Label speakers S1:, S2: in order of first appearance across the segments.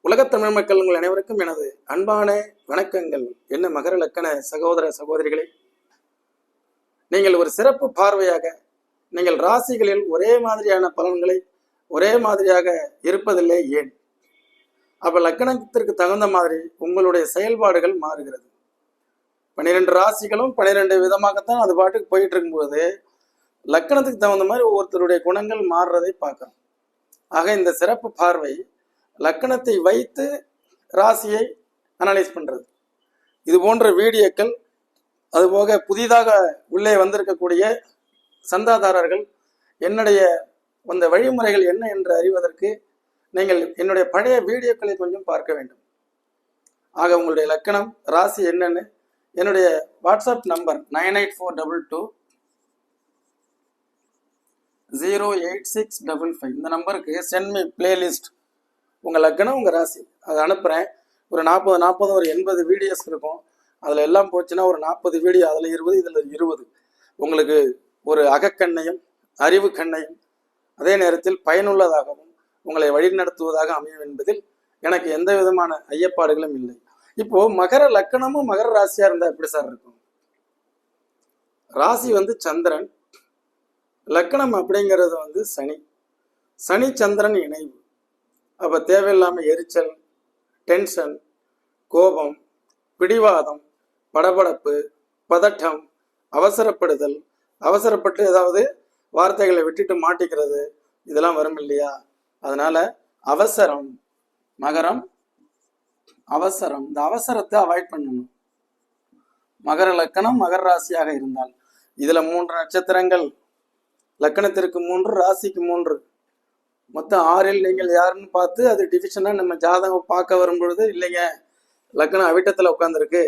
S1: உலகத் தமிழ் மக்கள் உங்கள் அனைவருக்கும் எனது அன்பான வணக்கங்கள். என்ன மகர லக்கண சகோதர சகோதரிகளே, நீங்கள் ஒரு சிறப்பு பார்வையாக நீங்கள் ராசிகளில் ஒரே மாதிரியான பலன்களை ஒரே மாதிரியாக இருப்பதில்லை. ஏன்? அப்ப லக்கணத்திற்கு தகுந்த மாதிரி உங்களுடைய செயல்பாடுகள் மாறுகிறது. 12 ராசிகளும் 12 விதமாகத்தான் அது பாட்டுக்கு போயிட்டு இருக்கும்போது லக்கணத்துக்கு தகுந்த மாதிரி ஒவ்வொருத்தருடைய குணங்கள் மாறுறதை பார்க்கணும். ஆக இந்த சிறப்பு பார்வை லக்கணத்தை வைத்து ராசியை அனலைஸ் பண்றது. இது போன்ற வீடியோக்கள், அதுபோக புதிதாக உள்ளே வந்திருக்கக்கூடிய சந்தாதாரர்கள் என்னுடைய அந்த வழிமுறைகள் என்ன என்று அறிவதற்கு நீங்கள் என்னுடைய பழைய வீடியோக்களை கொஞ்சம் பார்க்க வேண்டும். ஆக உங்களுடைய லக்கணம் ராசி என்னன்னு என்னுடைய வாட்ஸ்அப் நம்பர் 9842208655 இந்த நம்பருக்கு சென்ட் மீ பிளேலிஸ்ட் உங்கள் லக்கணம் உங்கள் ராசி அதை அனுப்புகிறேன். ஒரு 40 ஒரு 80 வீடியோஸ் இருக்கும். அதில் எல்லாம் போச்சுன்னா ஒரு 40 வீடியோ, அதில் 20 இதில் 20 உங்களுக்கு ஒரு அகக்கண்ணையும் அறிவு கண்ணையும் அதே நேரத்தில் பயனுள்ளதாகவும் உங்களை வழிநடத்துவதாக அமையும் என்பதில் எனக்கு எந்த விதமான ஐயப்பாடுகளும் இல்லை. இப்போ மகர லக்கணமும் மகர ராசியா இருந்தா எப்படி சார் இருக்கும்? ராசி சந்திரன், லக்கணம் அப்படிங்கிறது சனி. சனி சந்திரன் இணைவு. அப்ப தேவையில்லாம எரிச்சல், டென்ஷன், கோபம், பிடிவாதம், படபடப்பு, பதட்டம், அவசரப்படுதல், அவசரப்பட்டு ஏதாவது வார்த்தைகளை விட்டுட்டு மாட்டிக்கிறது, இதெல்லாம் வரும் இல்லையா? அதனால அவசரம், மகரம் அவசரம், இந்த அவசரத்தை அவாய்ட் பண்ணணும். மகர லக்கணம் மகர ராசியாக இருந்தால் இதுல 3 நட்சத்திரங்கள், லக்கணத்திற்கு 3, ராசிக்கு 3, மொத்தம் 6. நீங்கள் யாருன்னு பார்த்து அது டிவிஷனா நம்ம ஜாதகம் பார்க்க வரும் பொழுது, இல்லைங்க லக்கணம் அவிட்டத்துல உட்காந்துருக்கு,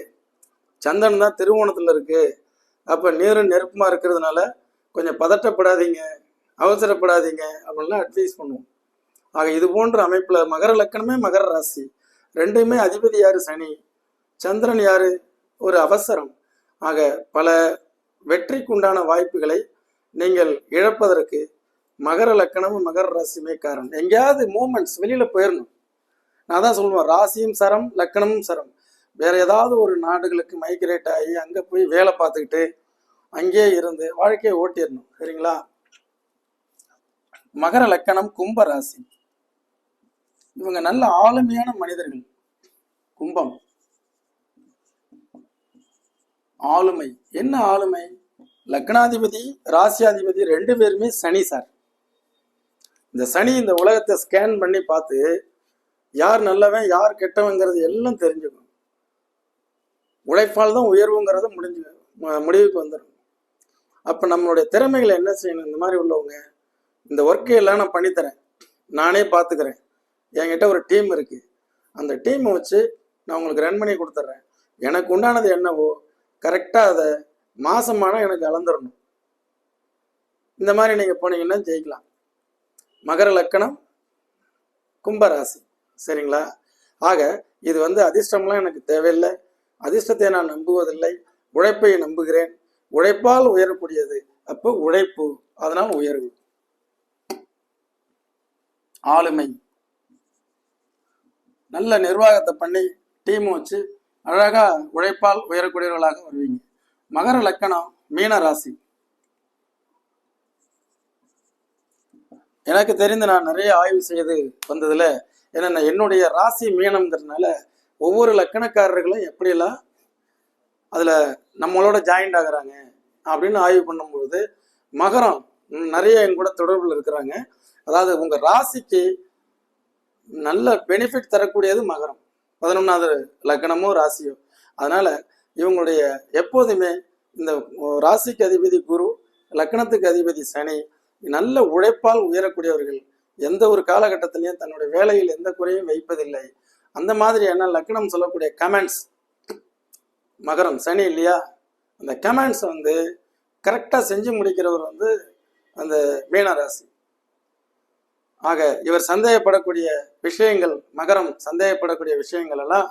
S1: சந்திரன் தான் திருவோணத்துல இருக்கு, அப்ப நீரும் நெருப்புமா இருக்கிறதுனால கொஞ்சம் பதட்டப்படாதீங்க, அவசரப்படாதீங்க அப்படின்லாம் அட்வைஸ் பண்ணுவோம். ஆக இது போன்ற அமைப்புல மகர லக்கணமே மகர ராசி ரெண்டுமே அதிபதி யாரு? சனி. சந்திரன் யாரு? ஒரு அவசரம். ஆக பல வெற்றிக்கு உண்டான வாய்ப்புகளை நீங்கள் இழப்பதற்கு மகர லக்கணமும் மகர ராசியுமே காரணம். எங்கேயாவது மூமெண்ட்ஸ் வெளியில போயிடணும். நான் தான் சொல்லுவேன், ராசியும் சரம் லக்கணமும் சரம். வேற ஏதாவது ஒரு நாடுகளுக்கு மைக்ரேட் ஆகி அங்க போய் வேலை பார்த்துக்கிட்டு அங்கேயே இருந்து வாழ்க்கையை ஓட்டிடணும். சரிங்களா? மகர லக்கணம் கும்ப ராசி. இவங்க நல்ல ஆளுமையான மனிதர்கள். கும்பம் ஆளுமை. என்ன ஆளுமை? லக்னாதிபதி ராசியாதிபதி 2 பேருமே சனி சார். இந்த சனி இந்த உலகத்தை ஸ்கேன் பண்ணி பார்த்து யார் நல்லவன் யார் கெட்டவங்கிறது எல்லாம் தெரிஞ்சுக்கும். உழைப்பால் தான் உயர்வுங்கிறத முடிவுக்கு வந்துடும். அப்ப நம்மளுடைய திறமைகளை என்ன செய்யணும்? இந்த மாதிரி உள்ளவங்க, இந்த ஒர்க்கையெல்லாம் நான் பண்ணித்தரேன், நானே பார்த்துக்கிறேன், என்கிட்ட ஒரு டீம் இருக்கு, அந்த டீமை வச்சு நான் உங்களுக்கு ரன் பண்ணி கொடுத்துட்றேன், எனக்கு உண்டானது என்னவோ கரெக்டாக அதை மாசமான எனக்கு அளந்துடணும். இந்த மாதிரி நீங்க போனீங்கன்னா ஜெயிக்கலாம். மகர லக்கணம் கும்பராசி. சரிங்களா? ஆக இது அதிர்ஷ்டம்லாம் எனக்கு தேவையில்லை, அதிர்ஷ்டத்தை நான் நம்புவதில்லை, உழைப்பை நம்புகிறேன். உழைப்பால் உயரக்கூடியது. அப்போ உழைப்பு, அதனால் உயர்வு. ஆளுமை, நல்ல நிர்வாகத்தை பண்ணி டீம் வச்சு அழகா உழைப்பால் உயரக்கூடியவர்களாக வருவீங்க. மகர லக்கணம் மீன ராசி. எனக்கு தெரிந்து நான் நிறைய ஆய்வு செய்து வந்ததுல என்னென்ன என்னுடைய ராசி மீனம்ங்கிறதுனால ஒவ்வொரு லக்கணக்காரர்களும் எப்படியெல்லாம் அதுல நம்மளோட ஜாயிண்ட் ஆகுறாங்க அப்படின்னு ஆய்வு பண்ணும்பொழுது மகரம் நிறைய என் கூட தொடர்பில் இருக்கிறாங்க. அதாவது உங்க ராசிக்கு நல்ல பெனிஃபிட் தரக்கூடியது மகரம், 11வது லக்கணமோ ராசியோ. அதனால இவங்களுடைய எப்போதுமே இந்த ராசிக்கு அதிபதி குரு, லக்கணத்துக்கு அதிபதி சனி, நல்ல உழைப்பால் உயரக்கூடியவர்கள். எந்த ஒரு காலகட்டத்திலையும் தன்னுடைய வேலையில் எந்த குறையும் வைப்பதில்லை. அந்த மாதிரியான லக்கணம் சொல்லக்கூடிய கமெண்ட்ஸ் மகரம் சனி இல்லையா? அந்த கமெண்ட்ஸ் கரெக்டா செஞ்சு முடிக்கிறவர் அந்த மீன ராசி. ஆக இவர் சந்தேகப்படக்கூடிய விஷயங்கள், மகரம் சந்தேகப்படக்கூடிய விஷயங்கள் எல்லாம்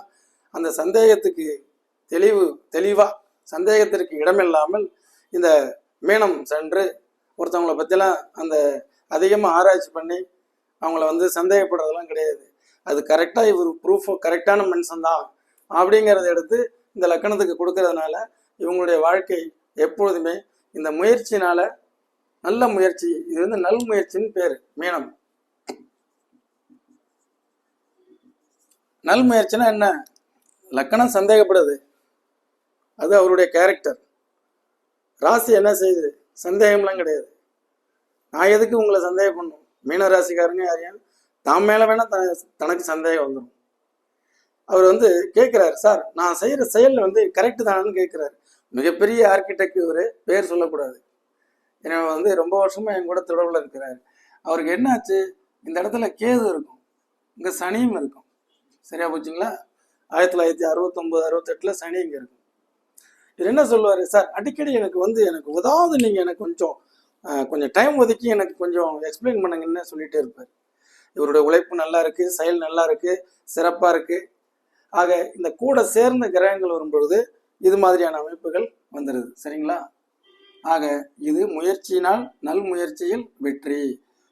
S1: அந்த சந்தேகத்துக்கு தெளிவா சந்தேகத்திற்கு இடமில்லாமல் இந்த மீனம் சென்று ஒருத்தவங்களை பற்றிலாம் அதிகமாக ஆராய்ச்சி பண்ணி அவங்கள சந்தேகப்படுறதெல்லாம் கிடையாது. அது கரெக்டாக இவர் ப்ரூஃப் கரெக்டான மனுஷன்தான் அப்படிங்கிறத எடுத்து இந்த லக்கணத்துக்கு கொடுக்கறதுனால இவங்களுடைய வாழ்க்கை எப்பொழுதுமே இந்த முயற்சினால நல்ல முயற்சி, இது வந்து நல் முயற்சின்னு பேர். மீனம் நல் முயற்சினா என்ன? லக்கணம் சந்தேகப்படுது, அது அவருடைய கேரக்டர். ராசி என்ன செய்யுது? சந்தேகம்லாம் கிடையாது. நான் எதுக்கு உங்களை சந்தேகம் பண்ணும்? மீன ராசிக்காரங்க யாரையும் தான் மேல வேணா தனக்கு சந்தேகம் வந்துடும். அவர் வந்து கேட்கிறாரு, சார் நான் செய்யற செயல் வந்து கரெக்டு தானு கேட்கிறாரு. மிகப்பெரிய ஆர்கிடெக்ட் இவர், பேர் சொல்லக்கூடாது. ஏன்னா வந்து ரொம்ப வருஷமா என் கூட தொடர்பில் இருக்கிறாரு. அவருக்கு என்னாச்சு, இந்த இடத்துல கேது இருக்கும், இங்க சனியும் இருக்கும். சரியா போச்சுங்களா? 1969 68 சனி இங்க இருக்கும். இது என்ன சொல்லுவாரு, சார் அடிக்கடி எனக்கு வந்து எனக்கு உதாவது நீங்க எனக்கு கொஞ்சம் டைம் ஒதுக்கி எனக்கு கொஞ்சம் எக்ஸ்பிளைன் பண்ணுங்கன்னு சொல்லிட்டே இருப்பார். இவருடைய உழைப்பு நல்லா இருக்கு, செயல் நல்லா இருக்கு, சிறப்பா இருக்கு. ஆக இந்த கூட சேர்ந்த கிரகங்கள் வரும்பொழுது இது மாதிரியான அமைப்புகள் வந்துடுது. சரிங்களா? ஆக இது முயற்சியினால் நல் முயற்சியில் வெற்றி.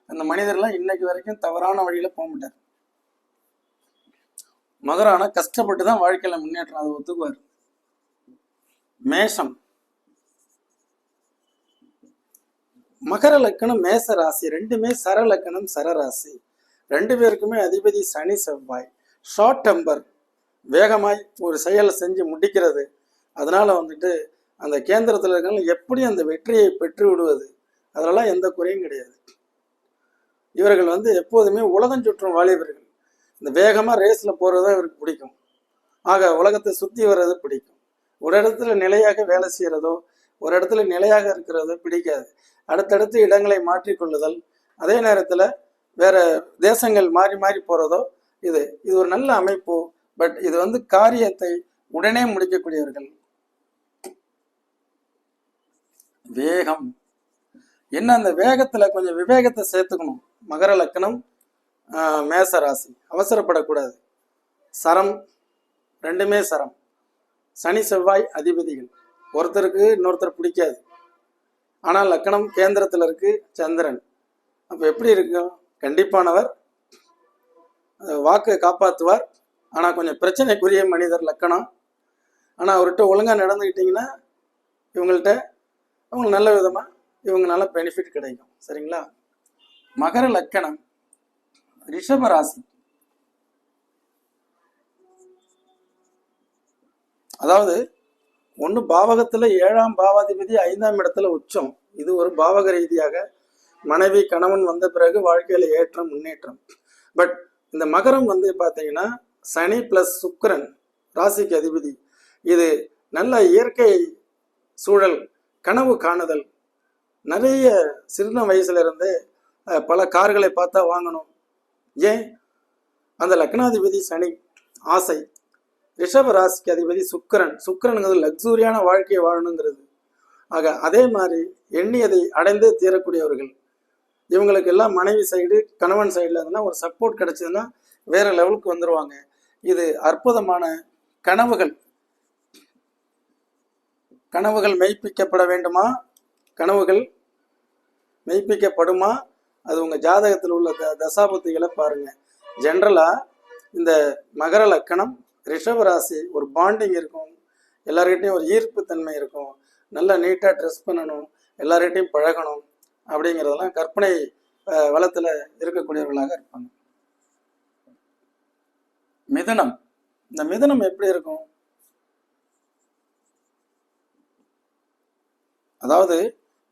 S1: அந்த மனிதர்லாம் இன்னைக்கு வரைக்கும் தவறான வழியில போக மாட்டார். மகரான கஷ்டப்பட்டு தான் வாழ்க்கையில முன்னேற்றம், அதை ஒத்துக்குவார். மேஷம் மகர லக்கணம் மேச ராசி, ரெண்டுமே சர லக்கணம் சர ராசி. ரெண்டு பேருக்குமே அதிபதி சனி செவ்வாய். ஷார்ட் டெம்பர், வேகமாய் ஒரு செயலை செஞ்சு முடிக்கிறது. அதனால வந்துட்டு அந்த கேந்திரத்தில் இருக்கிறவங்க எப்படி அந்த வெற்றியை பெற்று விடுவது, அதெல்லாம் எந்த குறையும் கிடையாது. இவர்கள் வந்து எப்போதுமே உலகம் சுற்றும் வாலிபர்கள். இந்த வேகமாக ரேஸில் போகிறது தான் இவருக்கு பிடிக்கும். ஆக உலகத்தை சுற்றி வர்றது பிடிக்கும். ஒரு இடத்துல நிலையாக வேலை செய்கிறதோ ஒரு இடத்துல நிலையாக இருக்கிறதோ பிடிக்காது. அடுத்தடுத்து இடங்களை மாற்றிக்கொள்ளுதல், அதே நேரத்தில் வேற தேசங்கள் மாறி மாறி போகிறதோ இது ஒரு நல்ல அமைப்பு. பட் இது வந்து காரியத்தை உடனே முடிக்கக்கூடியவர்கள். வேகம் என்ன, அந்த வேகத்துல கொஞ்சம் விவேகத்தை சேர்த்துக்கணும். மகர லக்கணம் மேச ராசி, அவசரப்படக்கூடாது. சரம், ரெண்டுமே சரம். சனி செவ்வாய் அதிபதிகள். ஒருத்தருக்கு இன்னொருத்தர் பிடிக்காது. ஆனால் லக்கணம் கேந்திரத்தில் இருக்கு சந்திரன். அப்போ எப்படி இருக்கும்? கண்டிப்பானவர், வாக்கை காப்பாற்றுவார். ஆனால் கொஞ்சம் பிரச்சனைக்குரிய மனிதர் லக்கணம். ஆனால் அவர்கிட்ட ஒழுங்காக நடந்துக்கிட்டிங்கன்னா இவங்கள்ட்ட அவங்க நல்ல விதமாக இவங்களால பெனிஃபிட் கிடைக்கும். சரிங்களா? மகர லக்கணம் ரிஷப ராசி, அதாவது ஒன்று பாவகத்தில் 7ஆம் பாவாதிபதி 5ஆம் இடத்துல உச்சம். இது ஒரு பாவக ரீதியாக மனைவி கணவன் வந்த பிறகு வாழ்க்கையில் ஏற்றம் முன்னேற்றம். பட் இந்த மகரம் வந்து பார்த்தீங்கன்னா சனி பிளஸ் சுக்கிரன் ராசிக்கு அதிபதி. இது நல்ல இயற்கை சூழல், கனவு காணுதல். நிறைய சின்ன வயசுல இருந்து பல கார்களை பார்த்தா வாங்கணும். ஏன்? அந்த லக்னாதிபதி சனி, ஆசை. ரிஷப ராசிக்கு அதிபதி சுக்கிரன். சுக்கிரனுங்கிறது லக்ஸூரியான வாழ்க்கையை வாழணுங்கிறது. ஆக அதே மாதிரி எண்ணியதை அடைந்து தீரக்கூடியவர்கள். இவங்களுக்கு எல்லாம் மனைவி சைடு கணவன் சைடில் இருந்ததுன்னா ஒரு சப்போர்ட் கிடைச்சதுன்னா வேற லெவலுக்கு வந்துடுவாங்க. இது அற்புதமான கனவுகள். கனவுகள் மெய்ப்பிக்கப்பட வேண்டுமா? கனவுகள் மெய்ப்பிக்கப்படுமா? அது உங்கள் ஜாதகத்தில் உள்ள தசாபுத்திகளை பாருங்க. ஜென்ரலாக இந்த மகர லக்கணம் ரிஷப ராசி ஒரு பாண்டிங் இருக்கும், எல்லார்கிட்டையும் ஒரு ஈர்ப்பு தன்மை இருக்கும், நல்லா நீட்டாக ட்ரெஸ் பண்ணணும், எல்லார்கிட்டையும் பழகணும் அப்படிங்கிறதெல்லாம் கற்பனை வளத்தில் இருக்கக்கூடியவர்களாக இருப்பாங்க. மிதுனம், இந்த மிதுனம் எப்படி இருக்கும்? அதாவது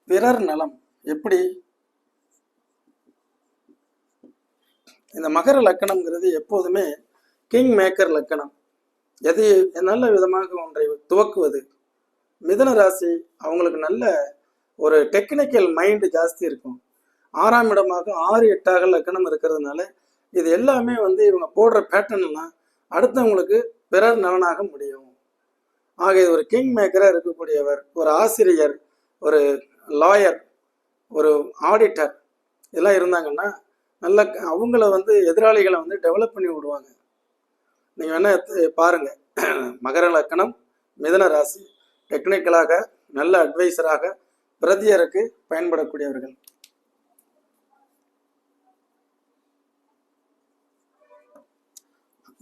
S1: பிறர் நலம். எப்படி? இந்த மகர லக்கணம்ங்கிறது எப்போதுமே கிங் மேக்கர் லக்கணம். எது நல்ல விதமாக ஒன்றை துவக்குவது. மிதுன ராசி அவங்களுக்கு நல்ல ஒரு டெக்னிக்கல் மைண்டு ஜாஸ்தி இருக்கும். 6ஆம் இடமாக 6, 8ஆக லக்கணம் இருக்கிறதுனால இது எல்லாமே வந்து இவங்க போடுற பேட்டர்ன்லாம் அடுத்தவங்களுக்கு பிறர் நலனாக முடியும். ஆக இது ஒரு கிங் மேக்கராக இருக்கக்கூடியவர், ஒரு ஆசிரியர், ஒரு லாயர், ஒரு ஆடிட்டர், இதெல்லாம் இருந்தாங்கன்னா நல்ல அவங்கள வந்து எதிராளிகளை வந்து டெவலப் பண்ணி விடுவாங்க. நீங்கள் வேணா பாருங்க. மகர லக்கணம் மிதுன ராசி டெக்னிக்கலாக நல்ல அட்வைசராக பிரதியருக்கு பயன்படக்கூடியவர்கள்.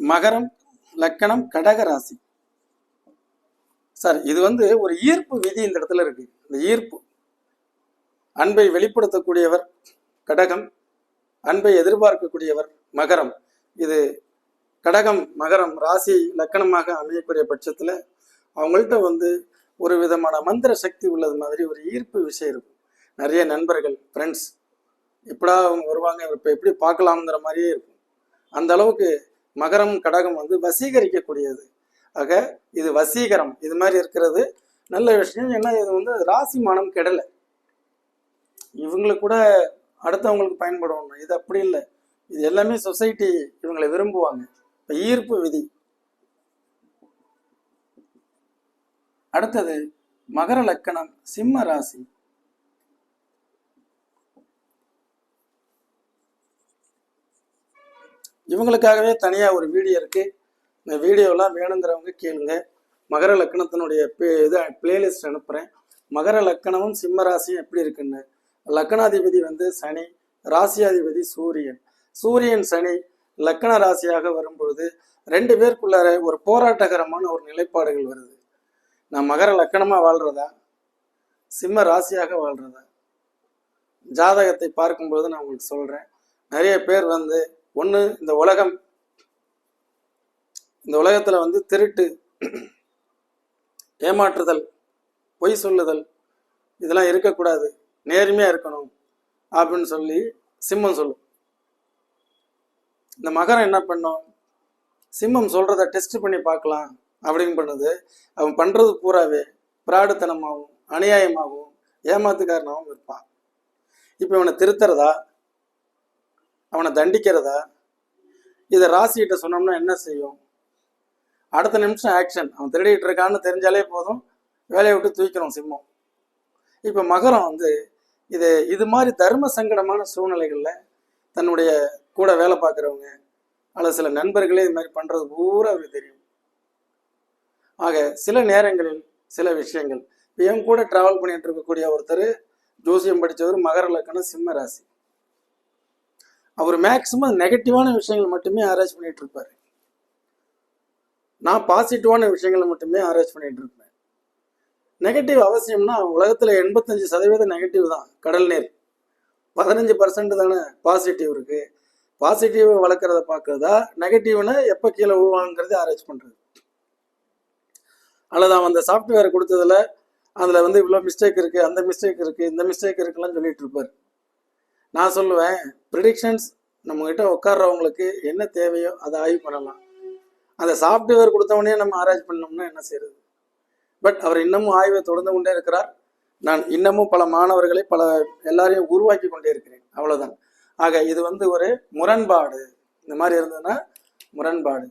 S1: மகரம் லக்கணம் கடக ராசி. சார் இது வந்து ஒரு ஈர்ப்பு விதி இந்த இடத்துல இருக்கு. இந்த ஈர்ப்பு அன்பை வெளிப்படுத்தக்கூடியவர் கடகம், அன்பை எதிர்பார்க்கக்கூடியவர் மகரம். இது கடகம் மகரம் ராசி லக்கணமாக அமையக்கூடிய பட்சத்தில் அவங்கள்ட்ட வந்து ஒரு விதமான மந்திர சக்தி உள்ளது மாதிரி ஒரு ஈர்ப்பு விஷயம் இருக்கும். நிறைய நண்பர்கள் ஃப்ரெண்ட்ஸ் எப்படா அவங்க வருவாங்க, இப்போ எப்படி பார்க்கலாம்ங்கிற மாதிரியே இருக்கும். அந்த அளவுக்கு மகரம் கடகம் வந்து வசீகரிக்கக்கூடியது. ஆக இது வசீகரம் இது மாதிரி இருக்கிறது நல்ல விஷயம். ஏன்னா இது வந்து ராசி மானம் கெடலை, இவங்களுக்கு கூட அடுத்தவங்களுக்கு பயன்படும். இது அப்படி இல்லை, இது எல்லாமே சொசைட்டி இவங்களை விரும்புவாங்க. இப்போ ஈர்ப்பு விதி. அடுத்தது மகர லக்கணம் சிம்ம ராசி. இவங்களுக்காகவே தனியாக ஒரு வீடியோ இருக்கு. இந்த வீடியோலாம் வேணுங்கிறவங்க கேளுங்க. மகர லக்கணத்தினுடைய பிளேலிஸ்ட் அனுப்புகிறேன். மகர லக்கணமும் சிம்ம ராசியும் எப்படி இருக்குன்னு. லக்கணாதிபதி வந்து சனி, ராசியாதிபதி சூரியன். சூரியன் சனி லக்கண ராசியாக வரும்பொழுது ரெண்டு பேருக்குள்ளார ஒரு போராட்டகரமான ஒரு நிலைப்பாடுகள் வருது. நான் மகர லக்கணமாக வாழ்றதா சிம்ம ராசியாக வாழ்றதா? ஜாதகத்தை பார்க்கும்போது நான் உங்களுக்கு சொல்கிறேன். நிறைய பேர் வந்து ஒன்று இந்த உலகத்தில் வந்து திருட்டு, ஏமாற்றுதல், பொய் சொல்லுதல் இதெல்லாம் இருக்கக்கூடாது, நேர்மையாக இருக்கணும் அப்படின்னு சொல்லி சிம்மம் சொல்லும். இந்த மகரம் என்ன பண்ணும்? சிம்மம் சொல்கிறத டெஸ்ட் பண்ணி பார்க்கலாம் அப்படின்னு பண்ணுது. அவன் பண்ணுறது பூராவே பிராடுத்தனமாகவும் அநியாயமாகவும் ஏமாத்துக்காரனாகவும் இருப்பான். இப்போ இவனை திருத்துறதா, அவனை தண்டிக்கிறதா? இதை ராசிகிட்ட சொன்னோம்னா என்ன செய்யும்? அடுத்த நிமிஷம் ஆக்ஷன். அவன் திருடிட்டு இருக்கான்னு தெரிஞ்சாலே போதும், வேலையை விட்டு தூக்கிறோம் சிம்மம். இப்போ மகரம் வந்து இது மாதிரி தர்ம சங்கடமான சூழ்நிலைகளில் தன்னுடைய கூட வேலை பார்க்குறவங்க அல்லது சில நண்பர்களே இது மாதிரி பண்ணுறது பூரா அவருக்கு தெரியும். ஆக சில நேரங்களில் சில விஷயங்கள் இப்போ என் கூட ட்ராவல் பண்ணிட்டு இருக்கக்கூடிய ஒருத்தர் ஜோசியம் படித்தவர் மகர லக்கணம் சிம்ம ராசி. அவர் மேக்சிமம் நெகட்டிவான விஷயங்கள் மட்டுமே ஆராய்ச்சி பண்ணிட்டு இருப்பார். நான் பாசிட்டிவான விஷயங்களை மட்டுமே ஆராய்ச்சி பண்ணிட்டு இருப்பேன். நெகட்டிவ் அவசியம்னா உலகத்தில் 85% நெகட்டிவ் தான். கடல் நீர் 15% தானே பாசிட்டிவ் இருக்கு. பாசிட்டிவ் வளர்க்குறத பார்க்குறதா, நெகட்டிவ்னு எப்போ கீழே விழுவாங்கிறது ஆராய்ச்சி பண்ணுறது. அல்லது அவன் அந்த சாஃப்ட்வேர் கொடுத்ததில் அதில் வந்து இவ்வளோ மிஸ்டேக் இருக்குது, அந்த மிஸ்டேக் இருக்குது, இந்த மிஸ்டேக் இருக்குலாம் சொல்லிட்டு இருப்பார். நான் சொல்லுவேன், ப்ரிடிக்ஷன்ஸ் நம்மகிட்ட உட்கார்றவங்களுக்கு என்ன தேவையோ அதை ஆய்வு பண்ணலாம். அந்த சாஃப்ட்வேர் கொடுத்தவனே நம்ம ஆராய்ச்சி பண்ணோம்னா என்ன செய்யறது? பட் அவர் இன்னமும் ஆய்வை தொடர்ந்து கொண்டே இருக்கிறார். நான் இன்னமும் பல மாணவர்களை எல்லாரையும் உருவாக்கி கொண்டே இருக்கிறேன். அவ்வளோதான். ஆக இது வந்து ஒரு முரண்பாடு. இந்த மாதிரி இருந்ததுன்னா முரண்பாடு.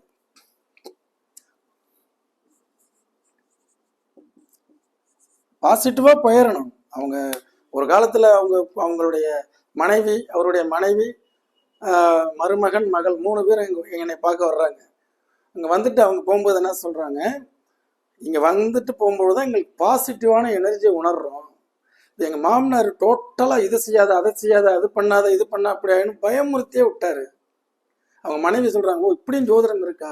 S1: பாசிட்டிவா போயிடணும். அவங்க ஒரு காலத்துல அவங்களுடைய மனைவி, அவருடைய மனைவி, மருமகன், மகள் 3 பேர் என்னை பார்க்க வர்றாங்க. அங்கே வந்துட்டு அவங்க போகும்போது என்ன சொல்கிறாங்க, இங்கே வந்துட்டு போகும்போது தான் எங்களுக்கு பாசிட்டிவான எனர்ஜியை உணர்றோம். எங்கள் மாமனார் டோட்டலாக இது செய்யாத, அதை செய்யாத, அது பண்ணாத, இது பண்ண அப்படி ஆயின்னு பயமுறுத்தியே விட்டாரு. அவங்க மனைவி சொல்கிறாங்க, ஓ இப்படியும் ஜோதிடம் இருக்கா?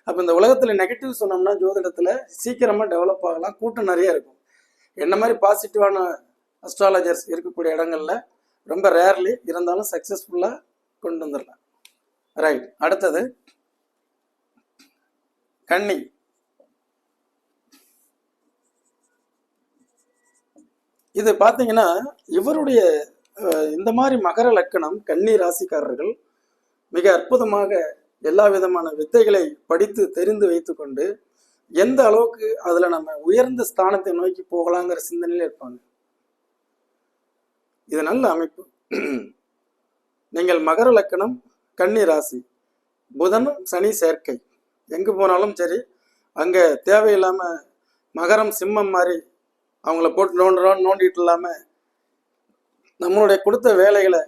S1: அப்போ இந்த உலகத்தில் நெகட்டிவ் சொன்னோம்னா ஜோதிடத்தில் சீக்கிரமாக டெவலப் ஆகலாம், கூட்டம் நிறைய இருக்கும். என்ன மாதிரி பாசிட்டிவான அஸ்ட்ராலஜர்ஸ் இருக்கக்கூடிய இடங்கள்ல ரொம்ப ரேர்லி இருந்தாலும் சக்ஸஸ்ஃபுல்லாக கொண்டு வந்துடலாம். ரைட். அடுத்தது கன்னி. இது பார்த்தீங்கன்னா இவருடைய இந்த மாதிரி மகர லக்கணம் கன்னி ராசிக்காரர்கள் மிக அற்புதமாக எல்லா விதமான வித்தைகளை படித்து தெரிந்து வைத்து கொண்டு எந்த அளவுக்கு அதில் நம்ம உயர்ந்த ஸ்தானத்தை நோக்கி போகலாங்கிற சிந்தனையில் இருப்பாங்க. இது நல்ல அமைப்பு. நீங்கள் மகர லக்கணம் கன்னி ராசி, புதனும் சனி சேர்க்கை, எங்கே போனாலும் சரி அங்கே தேவையில்லாமல் மகரம் சிம்மம் மாதிரி அவங்கள போட்டு நோண்டிட்டு இல்லாமல் நம்மளுடைய கொடுத்த வேலைகளை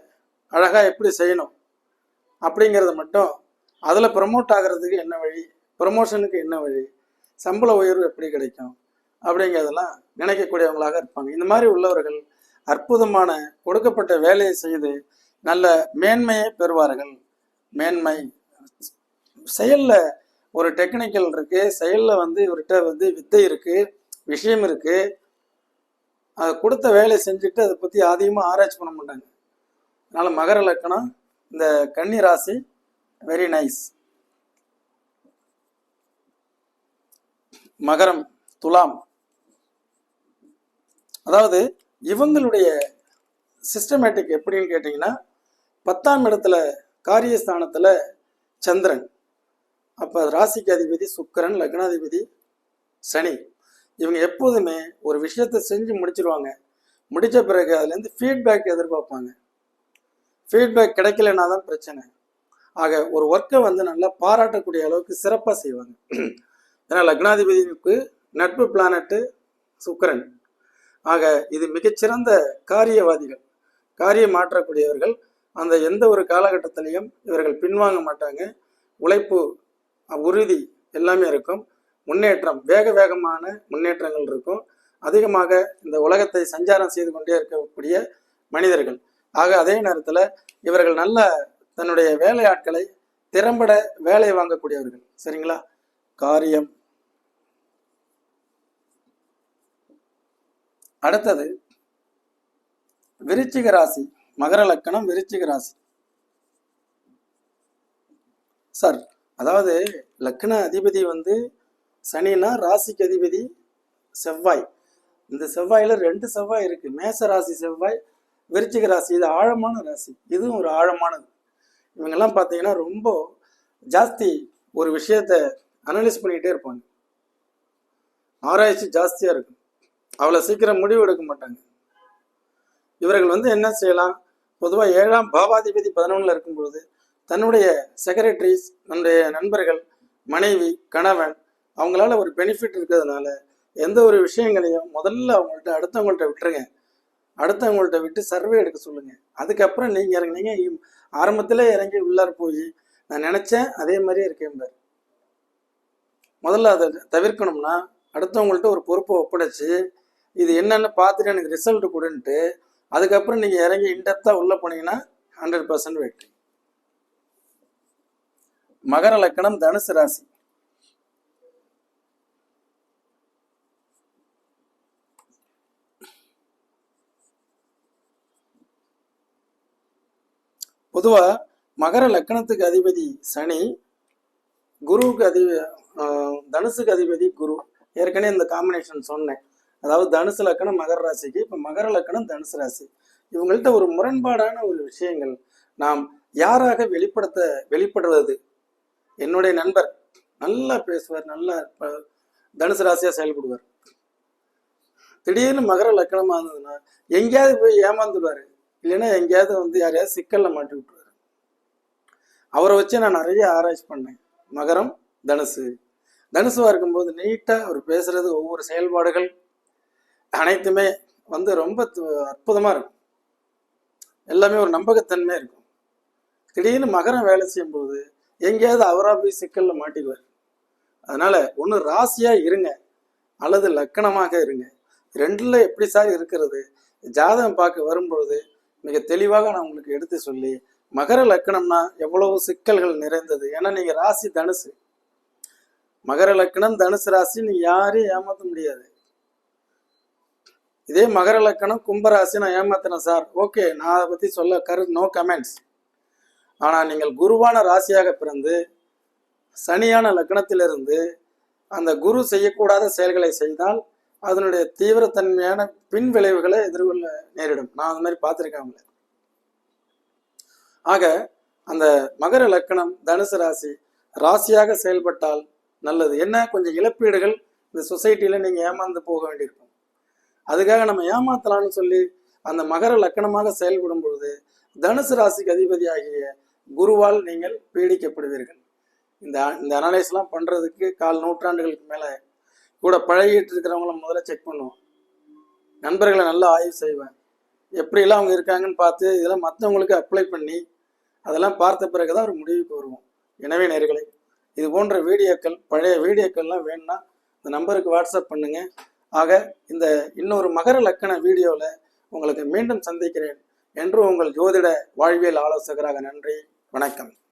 S1: அழகாக எப்படி செய்யணும் அப்படிங்கிறத மட்டும், அதில் ப்ரமோட் ஆகிறதுக்கு என்ன வழி, ப்ரமோஷனுக்கு என்ன வழி, சம்பள உயர்வு எப்படி கிடைக்கும் அப்படிங்கிறதெல்லாம் நினைக்கக்கூடியவங்களாக இருப்பாங்க. இந்த மாதிரி உள்ளவர்கள் அற்புதமான கொடுக்கப்பட்ட வேலையை செய்து நல்ல மேன்மையை பெறுவார்கள். மேன்மை, செயலில் ஒரு டெக்னிக்கல் இருக்குது, செயலில் வந்து இவர்கிட்ட வந்து வித்தை இருக்குது, விஷயம் இருக்குது. அதை கொடுத்த வேலையை செஞ்சுட்டு அதை பற்றி அதிகமாக ஆராய்ச்சி பண்ண மாட்டாங்க. அதனால் மகர லக்கணம், இந்த கன்னி ராசி வெரி நைஸ். மகரம், துலாம். அதாவது இவங்களுடைய சிஸ்டமேட்டிக் எப்படின்னு கேட்டிங்கன்னா, 10ஆம் இடத்துல காரியஸ்தானத்தில் சந்திரன், அப்போ ராசிக்கு அதிபதி சுக்கிரன், லக்னாதிபதி சனி. இவங்க எப்போதுமே ஒரு விஷயத்தை செஞ்சு முடிச்சிருவாங்க. முடித்த பிறகு அதுலேருந்து ஃபீட்பேக் எதிர்பார்ப்பாங்க. ஃபீட்பேக் கிடைக்கலன்னா தான் பிரச்சனை. ஆக ஒரு ஒர்க்கை வந்து நல்லா பாராட்டக்கூடிய அளவுக்கு சிறப்பாக செய்வாங்க. ஏன்னா லக்னாதிபதிக்கு நட்பு பிளானட்டு சுக்கிரன். ஆக இது மிகச்சிறந்த காரியவாதிகள், காரியம் மாற்றக்கூடியவர்கள். அந்த எந்த ஒரு காலகட்டத்திலையும் இவர்கள் பின்வாங்க மாட்டாங்க. உழைப்பு, உறுதி எல்லாமே இருக்கும். முன்னேற்றம், வேகமான முன்னேற்றங்கள் இருக்கும். அதிகமாக இந்த உலகத்தை சஞ்சாரம் செய்து கொண்டே இருக்கக்கூடிய மனிதர்கள். ஆக அதே நேரத்தில் இவர்கள் நல்ல தன்னுடைய வேலையாட்களை திறம்பட வேலை வாங்கக்கூடியவர்கள். சரிங்களா? காரியம். அடுத்தது விருச்சிக ராசி, மகர லக்கணம், விருச்சிக ராசி. சார், அதாவது லக்ன அதிபதி வந்து சனினா ராசிக்கு அதிபதி செவ்வாய். இந்த செவ்வாயில் 2 செவ்வாய் இருக்கு. மேச ராசி செவ்வாய், விருச்சிக ராசி. இது ஆழமான ராசி, இதுவும் ஒரு ஆழமானது. இவங்கெல்லாம் பார்த்தீங்கன்னா ரொம்ப ஜாஸ்தி ஒரு விஷயத்தை அனலைஸ் பண்ணிக்கிட்டே இருப்பாங்க. ஆராய்ச்சி ஜாஸ்தியாக இருக்கும். அவ்வளோ சீக்கிரம் முடிவு எடுக்க மாட்டாங்க. இவர்கள் வந்து என்ன செய்யலாம், பொதுவாக 7ஆம் பாவாதிபதி 11ல் இருக்கும்பொழுது தன்னுடைய செக்ரட்டரிஸ், நம்முடைய நண்பர்கள், மனைவி, கணவன், அவங்களால ஒரு பெனிஃபிட் இருக்கிறதுனால எந்த ஒரு விஷயங்களையும் முதல்ல அவங்கள்ட்ட அடுத்தவங்கள்ட்ட விட்டுருங்க. அடுத்தவங்கள்ட்ட விட்டு சர்வே எடுக்க சொல்லுங்கள். அதுக்கப்புறம் நீங்கள் இறங்குனீங்க. ஆரம்பத்தில் இறங்கி உள்ளார போய் நான் நினச்சேன் அதே மாதிரியே இருக்கேன். முதல்ல அதை தவிர்க்கணும்னா அடுத்தவங்கள்ட்ட ஒரு பொறுப்பை ஒப்படைச்சு இது என்னென்னு பார்த்துட்டு எனக்கு ரிசல்ட் கொடுன்ட்டு அதுக்கப்புறம் நீங்கள் இறங்கி இன்டெப்த்தாக உள்ளே போனீங்கன்னா 100% வெற்றி. மகர லக்கணம், தனுசு ராசி. பொதுவாக மகர லக்கணத்துக்கு அதிபதி சனி, குருவுக்கு தனுசுக்கு அதிபதி குரு. ஏற்கனவே இந்த காம்பினேஷன் சொன்னேன். அதாவது தனுசு லக்கணம் மகர ராசிக்கு, இப்போ மகர லக்கணம் தனுசு ராசி. இவங்கள்ட்ட ஒரு முரண்பாடான ஒரு விஷயங்கள். நாம் யாராக வெளிப்படுவது. என்னுடைய நண்பர் நல்லா பேசுவார், நல்லா தனுசு ராசியாக செயல்படுவார். திடீர்னு மகர லக்கணமாக இருந்ததுன்னா எங்கேயாவது போய் ஏமாந்துடுவார், இல்லைன்னா எங்கேயாவது வந்து யாரையாவது சிக்கலில் மாட்டி விட்டுருவார். அவரை வச்சு நான் நிறைய ஆராய்ச்சி பண்ணேன். மகரம், தனுசுவாக இருக்கும்போது நீட்டாக அவர் பேசுறது, ஒவ்வொரு செயல்பாடுகள் அனைத்துமே வந்து ரொம்ப அற்புதமாக இருக்கும். எல்லாமே ஒரு நம்பகத்தன்மையாக இருக்கும். திடீர்னு மகரம் வேலை செய்யும்போது எங்கேயாவது அவராக போய் சிக்கலில் மாட்டிக்குவார். அதனால ஒன்று ராசியாக இருங்க அல்லது லக்கணமாக இருங்க. 2ல் எப்படி சார் இருக்கிறது? ஜாதகம் பார்க்க வரும்பொழுது மிக தெளிவாக நான் உங்களுக்கு எடுத்து சொல்லி, மகர லக்கணம்னா எவ்வளவு சிக்கல்கள் நிறைந்தது. ஏன்னா நீங்கள் ராசி தனுசு, மகர லக்கணம் தனுசு ராசி, நீங்கள் யாரையும் ஏமாற்ற முடியாது. இதே மகர லக்கணம் கும்பராசி நான் ஏமாத்தினேன் சார், ஓகே, நான் அதை பற்றி சொல்ல நோ கமெண்ட்ஸ். ஆனால் நீங்கள் குருவான ராசியாக பிறந்து சனியான லக்கணத்திலிருந்து அந்த குரு செய்யக்கூடாத செயல்களை செய்தால் அதனுடைய தீவிரத்தன்மையான பின் விளைவுகளை எதிர்கொள்ள நேரிடும். நான் அந்த மாதிரி பார்த்துருக்கேன். ஆக அந்த மகர லக்கணம் தனுசு ராசி ராசியாக செயல்பட்டால் நல்லது. என்ன, கொஞ்சம் இழப்பீடுகள் இந்த சொசைட்டியில் நீங்கள் ஏமாந்து போக வேண்டியிருக்கும். அதுக்காக நம்ம ஏமாத்தலான்னு சொல்லி அந்த மகர லக்கணமாக செயல்படும் பொழுது தனுசு ராசிக்கு அதிபதி ஆகிய குருவால் நீங்கள் பீடிக்கப்படுவீர்கள். இந்த அனலைஸ்லாம் பண்ணுறதுக்கு 4 நூற்றாண்டுகளுக்கு மேலே கூட பழகிட்டு இருக்கிறவங்கள முதல்ல செக் பண்ணுவோம். நண்பர்களை நல்லா ஆய்வு செய்வேன். எப்படிலாம் அவங்க இருக்காங்கன்னு பார்த்து இதெல்லாம் மற்றவங்களுக்கு அப்ளை பண்ணி அதெல்லாம் பார்த்த பிறகு தான் ஒரு முடிவுக்கு வருவோம். எனவே நேயர்களே, இது போன்ற வீடியோக்கள், பழைய வீடியோக்கள்லாம் வேணும்னா இந்த நம்பருக்கு வாட்ஸ்அப் பண்ணுங்கள். ஆக இந்த இன்னொரு மகர லக்கண வீடியோவில் உங்களுக்கு மீண்டும் சந்திக்கிறேன் என்று உங்கள் ஜோதிட வாழ்வியல் ஆலோசகராக. நன்றி, வணக்கம்.